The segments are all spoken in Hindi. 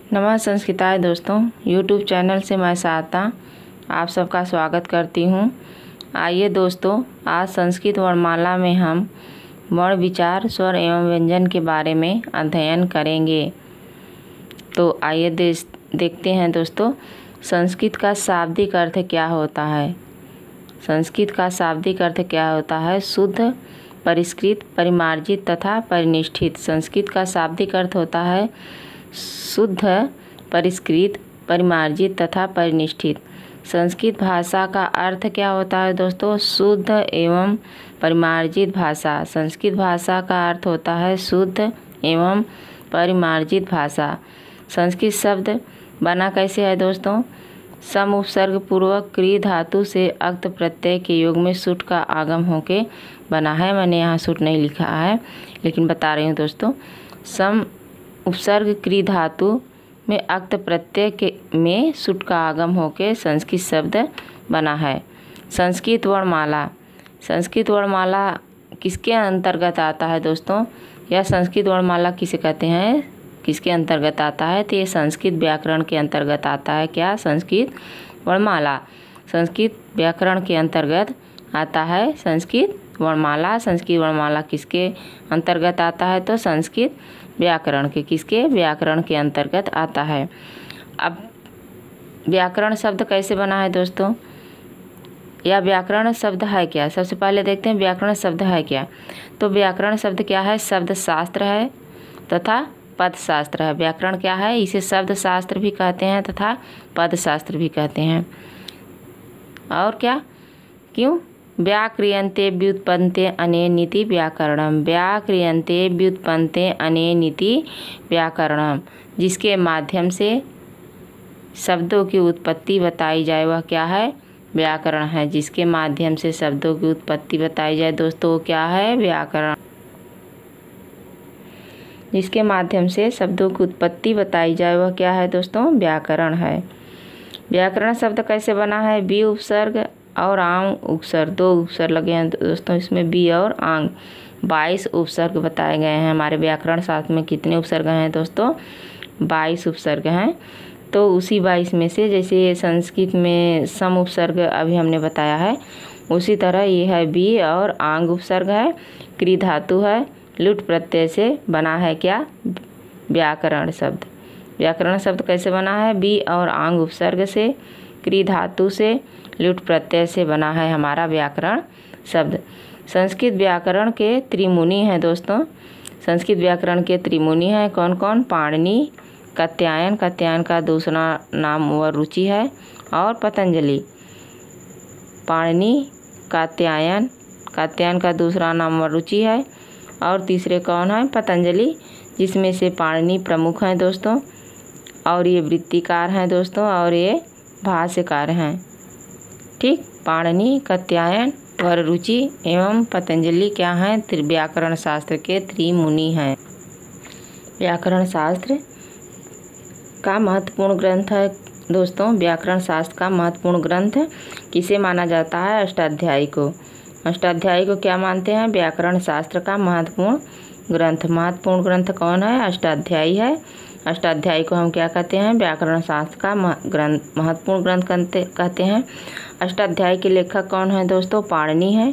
नमः संस्कृताय दोस्तों, यूट्यूब चैनल से मैं साता आप सबका स्वागत करती हूँ। आइए दोस्तों, आज संस्कृत वर्णमाला में हम वर्ण विचार स्वर एवं व्यंजन के बारे में अध्ययन करेंगे। तो आइए देखते हैं दोस्तों, संस्कृत का शाब्दिक अर्थ क्या होता है। संस्कृत का शाब्दिक अर्थ क्या होता है? शुद्ध, परिष्कृत, परिमार्जित तथा परिनिष्ठित। संस्कृत का शाब्दिक अर्थ होता है शुद्ध, परिष्कृत, परिमार्जित तथा परिनिष्ठित। संस्कृत भाषा का अर्थ क्या होता है दोस्तों? शुद्ध एवं परिमार्जित भाषा। संस्कृत भाषा का अर्थ होता है शुद्ध एवं परिमार्जित भाषा। संस्कृत शब्द बना कैसे है दोस्तों? सम उपसर्ग पूर्वक क्री धातु से अक्त प्रत्यय के योग में सुट का आगम होके बना है। मैंने यहाँ सुट नहीं लिखा है, लेकिन बता रही हूँ दोस्तों। सम उपसर्ग क्री धातु में अक्त प्रत्यय के में सुट का आगम होके संस्कृत शब्द बना है। संस्कृत वर्णमाला। संस्कृत वर्णमाला किसके अंतर्गत आता है दोस्तों? यह संस्कृत वर्णमाला किसे कहते हैं? किसके अंतर्गत आता है? तो ये संस्कृत व्याकरण के अंतर्गत आता है। क्या? संस्कृत वर्णमाला संस्कृत व्याकरण के अंतर्गत आता है। संस्कृत वर्णमाला। संस्कृत वर्णमाला किसके अंतर्गत आता है? तो संस्कृत व्याकरण के। किसके? व्याकरण के अंतर्गत आता है। अब व्याकरण शब्द कैसे बना है दोस्तों? या व्याकरण शब्द है क्या? सबसे पहले देखते हैं व्याकरण शब्द है क्या। तो व्याकरण शब्द क्या है? शब्द शास्त्र है तथा पद शास्त्र है। व्याकरण क्या है? इसे शब्द शास्त्र भी कहते हैं तथा पद शास्त्र भी कहते हैं। और क्या? क्यों? व्याक्रियन्ते व्युत्पन्ते अनेनिति व्याकरणम। व्याक्रियन्ते व्युत्पन्ते अनेनिति व्याकरणम, जिसके माध्यम से शब्दों की उत्पत्ति बताई जाए वह क्या है? व्याकरण है। जिसके माध्यम से शब्दों की उत्पत्ति बताई जाए दोस्तों क्या है? व्याकरण। जिसके माध्यम से शब्दों की उत्पत्ति बताई जाए वह क्या है दोस्तों? व्याकरण है। व्याकरण शब्द कैसे बना है? बी उपसर्ग और आंग उपसर्ग, दो उपसर्ग लगे हैं दोस्तों इसमें, बी और आंग। 22 उपसर्ग बताए गए हैं। हमारे व्याकरण शास्त्र में कितने उपसर्ग हैं दोस्तों? 22 उपसर्ग हैं। तो उसी 22 में से जैसे संस्कृत में सम उपसर्ग अभी हमने बताया है, उसी तरह ये है बी और आंग उपसर्ग है। क्री धातु है, लुट प्रत्यय से बना है क्या? व्याकरण शब्द। व्याकरण शब्द कैसे बना है? बी और आंग उपसर्ग से, क्री धातु से, लुट प्रत्यय से बना है हमारा व्याकरण शब्द। संस्कृत व्याकरण के त्रिमुनि हैं दोस्तों। संस्कृत व्याकरण के त्रिमुनि हैं कौन कौन? पाणिनि, कात्यायन, कात्यायन का दूसरा नाम वरुचि है, और पतंजलि। पाणिनि, कात्यायन, कात्यायन का दूसरा नाम वरुचि है, और तीसरे कौन है? पतंजलि, जिसमें से पाणिनि प्रमुख हैं दोस्तों, और ये वृत्तिकार हैं दोस्तों, और ये भाष्यकार हैं। ठीक, पाणिनि, कात्यायन, वररुचि एवं पतंजलि क्या हैं? व्याकरण शास्त्र के त्रिमुनि हैं। व्याकरण शास्त्र का महत्वपूर्ण ग्रंथ है दोस्तों। व्याकरण शास्त्र का महत्वपूर्ण ग्रंथ किसे माना जाता है? अष्टाध्यायी को। अष्टाध्यायी को क्या मानते हैं? व्याकरण शास्त्र का महत्वपूर्ण ग्रंथ। महत्वपूर्ण ग्रंथ कौन है? अष्टाध्यायी है। अष्टाध्यायी को हम क्या कहते हैं? व्याकरण शास्त्र का महत्वपूर्ण ग्रंथ कहते हैं। अष्टाध्यायी के लेखक कौन है दोस्तों? पाणिनि है।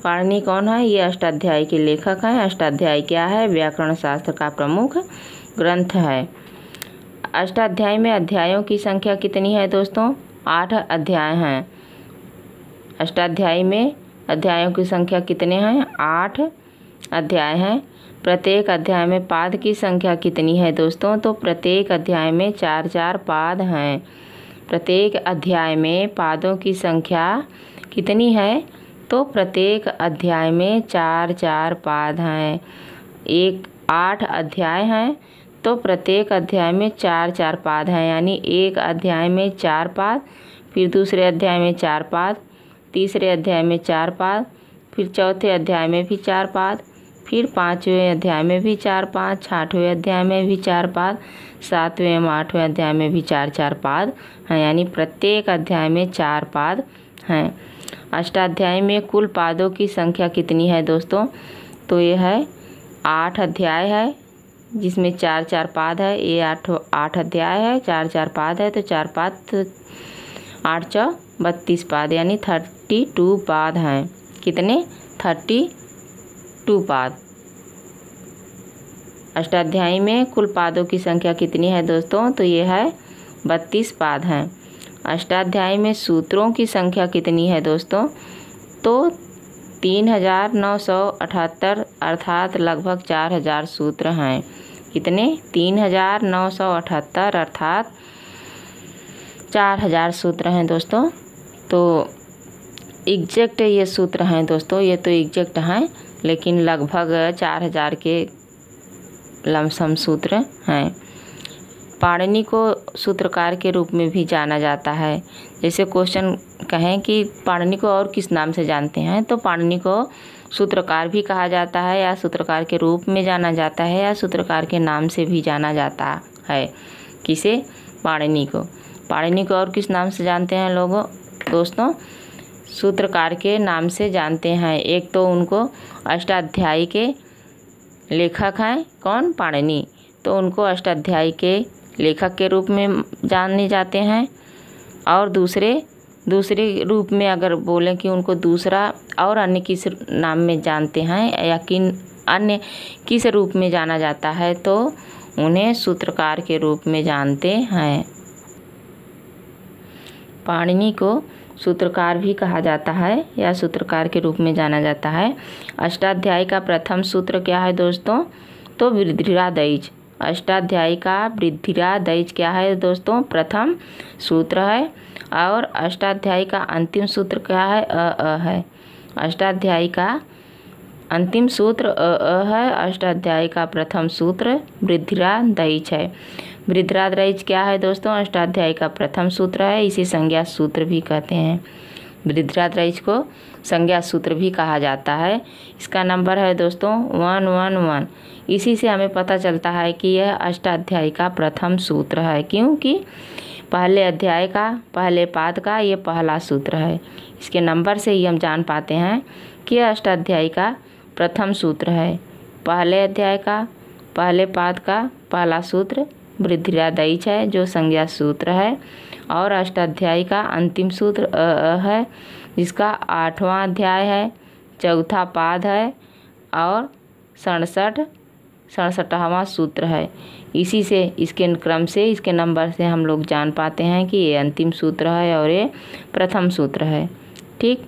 पाणिनि कौन है? ये अष्टाध्यायी के लेखक हैं। अष्टाध्यायी क्या है? व्याकरण शास्त्र का प्रमुख ग्रंथ है। अष्टाध्यायी में अध्यायों की संख्या कितनी है दोस्तों? 8 अध्याय हैं। अष्टाध्यायी में अध्यायों की संख्या कितने हैं? 8 अध्याय हैं। प्रत्येक अध्याय में पाद की संख्या कितनी है दोस्तों? तो प्रत्येक अध्याय में 4-4 पाद हैं। प्रत्येक अध्याय में पादों की संख्या कितनी है? तो प्रत्येक अध्याय में 4-4 पाद हैं। 8 अध्याय हैं, तो प्रत्येक अध्याय में 4-4 पाद हैं, यानी एक अध्याय में 4 पाद, फिर दूसरे अध्याय में 4 पाद, तीसरे अध्याय में 4 पाद, फिर चौथे अध्याय में भी 4 पाद, फिर 5वें अध्याय में भी 4 पाद, 6वें अध्याय में भी 4 पाद, 7वें एवं 8वें अध्याय में भी 4-4 पाद हैं, यानी प्रत्येक अध्याय में 4 पाद हैं। अष्टाध्यायी में कुल पादों की संख्या कितनी है दोस्तों? तो ये है 8 अध्याय है, जिसमें 4 पाद है। ये 8 अध्याय है, 4 पाद है, तो 4 पाद 8 चौ 32 पाद, यानी 32 पाद हैं। कितने? 32 पाद। अष्टाध्यायी में कुल पादों की संख्या कितनी है दोस्तों? तो ये है 32 पाद हैं। अष्टाध्यायी में सूत्रों की संख्या कितनी है दोस्तों? तो 3978 अर्थात लगभग 4000 सूत्र हैं। कितने? 3978 अर्थात 4000 सूत्र हैं दोस्तों। तो एग्जैक्ट ये सूत्र हैं दोस्तों, ये तो एग्जैक्ट हैं, लेकिन लगभग 4000 के लमसम सूत्र हैं। पाणिनि को सूत्रकार के रूप में भी जाना जाता है। जैसे क्वेश्चन कहें कि पाणिनि को और किस नाम से जानते हैं, तो पाणिनि को सूत्रकार भी कहा जाता है, या सूत्रकार के रूप में जाना जाता है, या सूत्रकार के नाम से भी जाना जाता है। किसे? पाणिनि को। पाणिनि को और किस नाम से जानते हैं लोगों? दोस्तों, सूत्रकार के नाम से जानते हैं। एक तो उनको अष्टाध्यायी के लेखक हैं, कौन? पाणिनि, तो उनको अष्टाध्यायी के लेखक के रूप में जाने जाते हैं। और दूसरे रूप में अगर बोलें कि उनको दूसरा और अन्य किस नाम में जानते हैं, या किन अन्य किस रूप में जाना जाता है, तो उन्हें सूत्रकार के रूप में जानते हैं। पाणिनि को सूत्रकार भी कहा जाता है, या सूत्रकार के रूप में जाना जाता है। अष्टाध्यायी का प्रथम सूत्र क्या है दोस्तों? तो वृद्धिरादैच। अष्टाध्यायी का वृद्धिरादैच क्या है दोस्तों? प्रथम सूत्र है। और अष्टाध्यायी का अंतिम सूत्र क्या है? अ है। अष्टाध्यायी का अंतिम सूत्र अ है। अष्टाध्यायी का प्रथम सूत्र वृद्धिरादैच है। वृद्धिरादैच क्या है दोस्तों? अष्टाध्यायी का प्रथम सूत्र है। इसे संज्ञा सूत्र भी कहते हैं। वृद्धिरादैच को संज्ञा सूत्र भी कहा जाता है। इसका नंबर है दोस्तों 111। इसी से हमें पता चलता है कि यह अष्टाध्यायी का प्रथम सूत्र है, क्योंकि पहले अध्याय का पहले पाद का ये पहला सूत्र है। इसके नंबर से ही हम जान पाते हैं कि यह अष्टाध्यायी का प्रथम सूत्र है। पहले अध्याय का पहले पाद का पहला सूत्र वृद्धिरादैच है, जो संज्ञा सूत्र है। और अष्टाध्यायी का अंतिम सूत्र अ है, जिसका 8वां अध्याय है, चौथा पाद है और 67वां सूत्र है। इसी से इसके क्रम से इसके नंबर से हम लोग जान पाते हैं कि ये अंतिम सूत्र है और ये प्रथम सूत्र है। ठीक।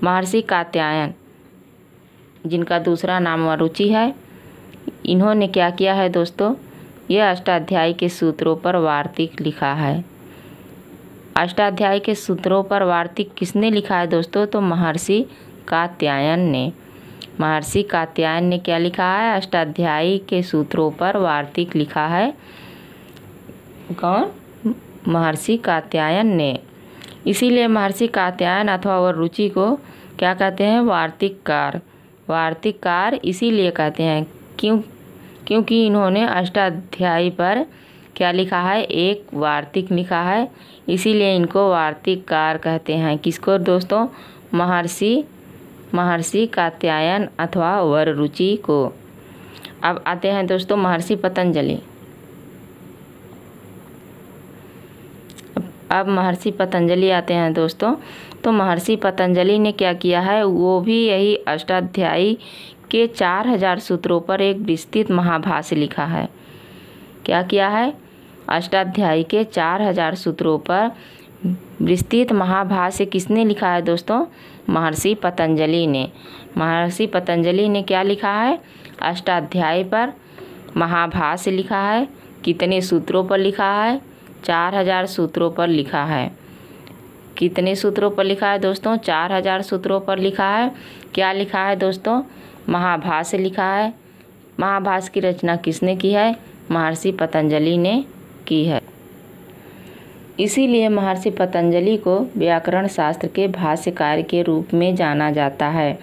महर्षि कात्यायन, जिनका दूसरा नाम वरुचि है, इन्होंने क्या किया है दोस्तों? यह अष्टाध्यायी के सूत्रों पर वार्तिक लिखा है। अष्टाध्यायी के सूत्रों पर वार्तिक किसने लिखा है दोस्तों? तो महर्षि कात्यायन ने। महर्षि कात्यायन ने क्या लिखा है? अष्टाध्यायी के सूत्रों पर वार्तिक लिखा है। कौन? महर्षि कात्यायन ने। इसीलिए महर्षि कात्यायन अथवा वरुचि को क्या कहते हैं? वार्तिककार। वार्तिककार इसीलिए कहते हैं क्योंकि इन्होंने अष्टाध्यायी पर क्या लिखा है? एक वार्तिक लिखा है, इसीलिए इनको वार्तिककार कहते हैं। किसको दोस्तों? महर्षि कात्यायन अथवा वरुचि को। अब आते हैं दोस्तों महर्षि पतंजलि। अब महर्षि पतंजलि आते हैं दोस्तों। तो महर्षि पतंजलि ने क्या किया है? वो भी यही अष्टाध्यायी के 4000 सूत्रों पर एक विस्तृत महाभाष्य लिखा है। क्या किया है? अष्टाध्यायी के 4000 सूत्रों पर विस्तृत महाभाष्य किसने लिखा है दोस्तों? महर्षि पतंजलि ने। महर्षि पतंजलि ने क्या लिखा है? अष्टाध्यायी पर महाभाष्य लिखा है। कितने सूत्रों पर लिखा है? 4000 सूत्रों पर लिखा है। कितने सूत्रों पर लिखा है दोस्तों? 4000 सूत्रों पर लिखा है। क्या लिखा है दोस्तों? महाभाष्य लिखा है। महाभाष्य की रचना किसने की है? महर्षि पतंजलि ने की है। इसीलिए महर्षि पतंजलि को व्याकरण शास्त्र के भाष्यकार के रूप में जाना जाता है।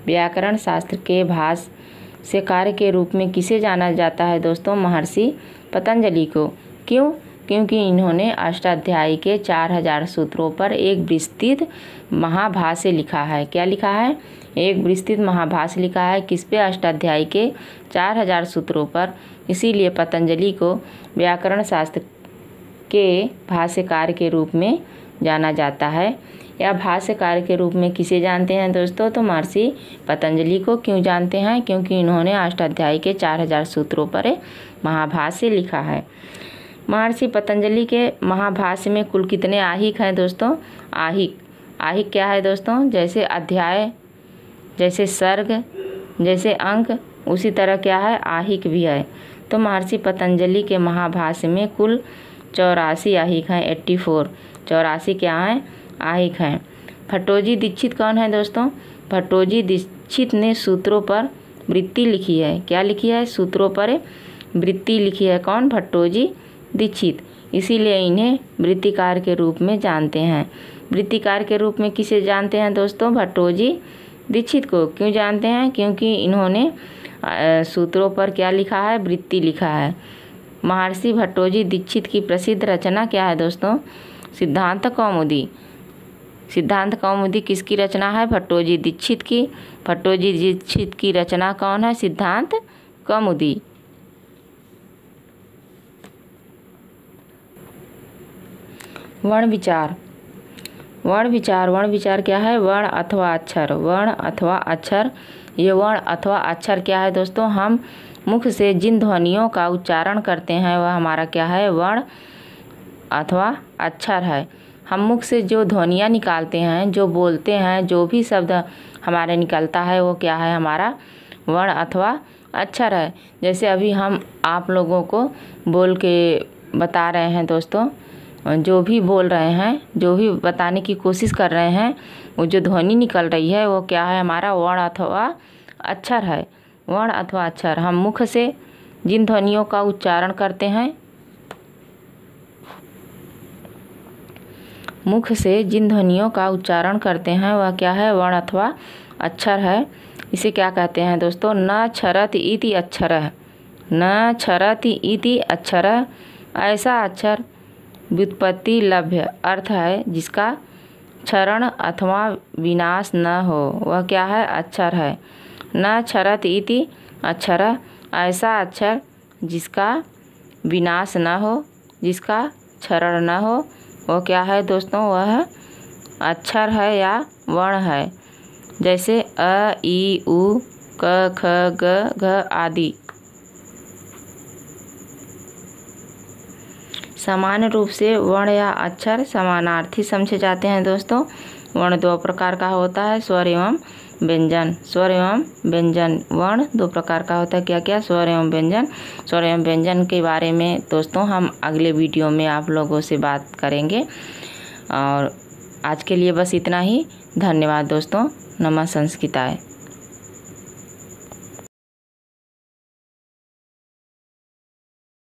व्याकरण शास्त्र के भाष्यकार के रूप में किसे जाना जाता है दोस्तों? महर्षि पतंजलि को। क्यों? क्योंकि इन्होंने अष्टाध्यायी के 4000 सूत्रों पर एक विस्तृत महाभाष्य लिखा है। क्या लिखा है? एक विस्तृत महाभाष्य लिखा है। किस पे? अष्टाध्यायी के 4000 सूत्रों पर इसीलिए पतंजलि को व्याकरण शास्त्र के भाष्यकार के रूप में जाना जाता है। या भाष्यकार के रूप में किसे जानते हैं दोस्तों? तो महर्षि पतंजलि को क्यों जानते हैं? क्योंकि इन्होंने अष्टाध्यायी के 4000 सूत्रों पर महाभाष्य लिखा है। महर्षि पतंजलि के महाभाष्य में कुल कितने आहिक हैं दोस्तों? आहिक क्या है दोस्तों? जैसे अध्याय, जैसे सर्ग, जैसे अंक, उसी तरह क्या है? आहिक भी है। तो महर्षि पतंजलि के महाभाष्य में कुल 84 आहिक हैं। 84 क्या हैं? आहिक हैं। भट्टोजी दीक्षित कौन है दोस्तों? भट्टोजी दीक्षित ने सूत्रों पर वृत्ति लिखी है। क्या लिखी है? सूत्रों पर वृत्ति लिखी है। कौन? भट्टोजी दीक्षित। इसीलिए इन्हें वृत्तिकार के रूप में जानते हैं। वृत्तिकार के रूप में किसे जानते हैं दोस्तों? भट्टोजी दीक्षित को। क्यों जानते हैं? क्योंकि इन्होंने सूत्रों पर क्या लिखा है? वृत्ति लिखा है। महर्षि भट्टोजी दीक्षित की प्रसिद्ध रचना क्या है दोस्तों? सिद्धांत कौमुदी। सिद्धांत कौमुदी किसकी रचना है? भट्टोजी दीक्षित की। भट्टोजी दीक्षित की रचना कौन है? सिद्धांत कौमुदी। वर्ण विचार। वर्ण विचार क्या है? वर्ण अथवा अक्षर। वर्ण अथवा अक्षर। ये वर्ण अथवा अक्षर क्या है दोस्तों? हम मुख से जिन ध्वनियों का उच्चारण करते हैं वह हमारा क्या है? वर्ण अथवा अक्षर है। हम मुख से जो ध्वनियाँ निकालते हैं, जो बोलते हैं, जो भी शब्द हमारे निकलता है वो क्या है? हमारा वर्ण अथवा अक्षर है। जैसे अभी हम आप लोगों को बोल के बता रहे हैं दोस्तों, जो भी बोल रहे हैं, जो भी बताने की कोशिश कर रहे हैं, वो जो ध्वनि निकल रही है वो क्या है? हमारा वर्ण अथवा अक्षर है। वर्ण अथवा अक्षर। हम मुख से जिन ध्वनियों का उच्चारण करते हैं, मुख से जिन ध्वनियों का उच्चारण करते हैं वह क्या है? वर्ण अथवा अक्षर है। इसे क्या कहते हैं दोस्तों? न क्षरति इति अक्षरः। न क्षरति इति अक्षरः। ऐसा अक्षर व्युत्पत्ति लभ्य अर्थ है जिसका क्षरण अथवा विनाश न हो, वह क्या है? अक्षर है। न क्षरति इति अक्षरः। ऐसा अक्षर जिसका विनाश न हो, जिसका क्षरण न हो, वो क्या है दोस्तों? वह अक्षर है या वर्ण है। जैसे अ, ई, उ, क, ख, ग, घ आदि। सामान्य रूप से वर्ण या अक्षर समानार्थी समझे जाते हैं दोस्तों। वर्ण दो प्रकार का होता है, स्वर एवं व्यंजन। स्वर एवं व्यंजन। वर्ण दो प्रकार का होता है। क्या क्या? स्वर एवं व्यंजन। स्वर एवं व्यंजन के बारे में दोस्तों हम अगले वीडियो में आप लोगों से बात करेंगे। और आज के लिए बस इतना ही। धन्यवाद दोस्तों। नमः संस्कृताय।